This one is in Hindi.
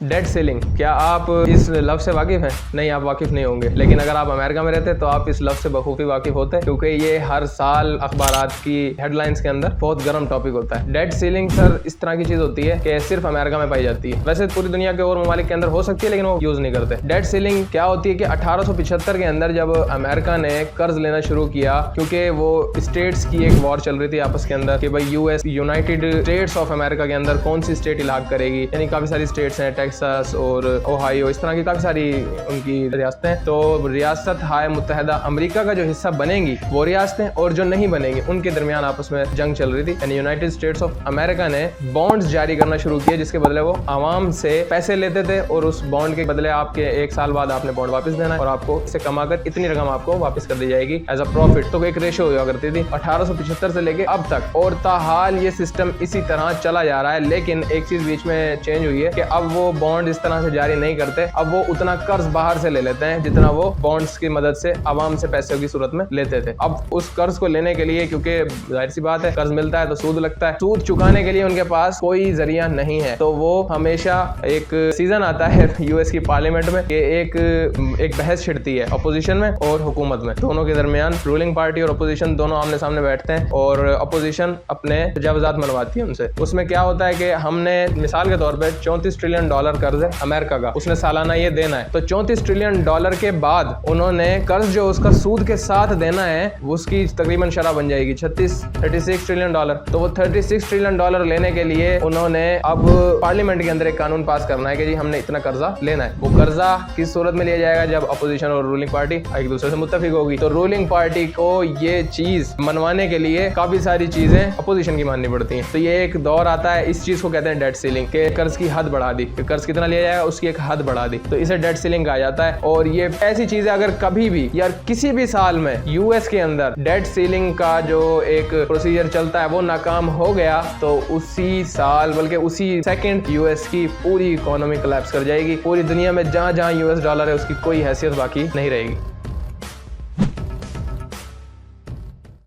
डेट सीलिंग, क्या आप इस लफ्ज़ से वाकिफ़ हैं? नहीं, आप वाकिफ़ नहीं होंगे, लेकिन अगर आप अमेरिका में रहते तो आप इस लफ्ज़ से बखूबी वाकिफ़ होते, क्योंकि ये हर साल अखबारात की हेडलाइंस के अंदर बहुत गर्म टॉपिक होता है। डेट सीलिंग सर इस तरह की चीज़ होती है कि सिर्फ अमेरिका में पाई जाती है। वैसे पूरी दुनिया के और ममालिक के अंदर हो सकती है, लेकिन वो यूज़ नहीं करते। डेट सीलिंग क्या होती है कि 1875 के अंदर जब अमेरिका ने कर्ज लेना शुरू किया, क्योंकि वो स्टेट्स की एक वॉर चल रही थी आपस के अंदर कि भाई US United states of America के अंदर कौन सी स्टेट इलाक करेगी, यानी काफ़ी सारी स्टेट्स हैं, टेक्सास और ओहायो, इस तरह की काफ़ी सारी उनकी रियासतें। तो रियासत हाय मुत्तहदा अमेरिका का जो हिस्सा बनेंगी वो रियासतें, और जो नहीं बनेंगी उनके दरमियान आपस में जंग चल रही थी। यानी यूनाइटेड स्टेट्स ऑफ अमेरिका ने बॉन्ड्स जारी करना शुरू किए, जिसके बदले वो आवाम से पैसे लेते थे और उस बॉन्ड के बदले आपके 1 साल बाद आपने बॉन्ड वापस देना है और आपको इससे कमाकर इतनी रकम आपको वापस कर दी जाएगी एज अ प्रॉफिट। तो एक रेशो हुआ करती थी 1875 से लेके अब तक, और ताहाल ये सिस्टम इसी तरह चला जा रहा है। लेकिन एक चीज बीच में चेंज हुई है कि अब वो बॉन्ड इस तरह से जारी नहीं करते, अब वो उतना कर्ज बाहर से ले लेते हैं जितना वो बॉन्ड्स की मदद से आवाम से पैसे की सूरत में लेते थे। अब उस कर्ज को लेने के लिए, क्योंकि जाहिर सी बात है कर्ज मिलता है तो सूद लगता है, सूद चुकाने के लिए उनके पास कोई जरिया नहीं है, तो वो हमेशा एक सीजन आता है यूएस की पार्लियामेंट में कि एक बहस छिड़ती है अपोजिशन में और हुकूमत में, दोनों के दरमियान रूलिंग पार्टी और अपोजिशन दोनों आमने सामने बैठते हैं और अपोजिशन अपने तजावुजात मनवाती है उनसे। उसमें क्या होता है कि हमने मिसाल के तौर पे $34 ट्रिलियन कर्ज है अमेरिका का, उसने सालाना ये देना है, तो $34 ट्रिलियन के बाद उन्होंने कर्ज जो उसका सूद के साथ देना है उसकी तकरीबन शरह बन जाएगी 36 ट्रिलियन डॉलर। तो वो 36 ट्रिलियन डॉलर लेने के लिए उन्होंने अब पार्लियामेंट के अंदर एक कानून पास करना है कि जी हमने इतना कर्जा लेना है। वो कर्जा किस सूरत में लिया जाएगा? जब अपोजिशन और रूलिंग पार्टी एक दूसरे से मुत्तफिक होगी। तो रूलिंग पार्टी को ये चीज मनवाने के लिए काफी सारी चीजें अपोजिशन की माननी पड़ती हैं। तो ये एक दौर आता है, इस चीज को कहते हैं डेट सीलिंग, के कर्ज की हद बढ़ा दी, कर्ज कितना लिया जाएगा उसकी एक हद बढ़ा दी, तो इसे डेट सीलिंग कहा जाता है। और ये ऐसी चीज है अगर कभी भी यार किसी भी साल में यूएस के अंदर डेट सीलिंग का जो एक प्रोसीजर चलता है वो नाकाम हो गया तो उसी साल बल्कि उसी सेकंड यूएस की पूरी इकोनॉमी कोलैप्स कर जाएगी। पूरी दुनिया में जहां जहां यूएस डॉलर है उसकी कोई हैसियत बाकी नहीं रहेगी।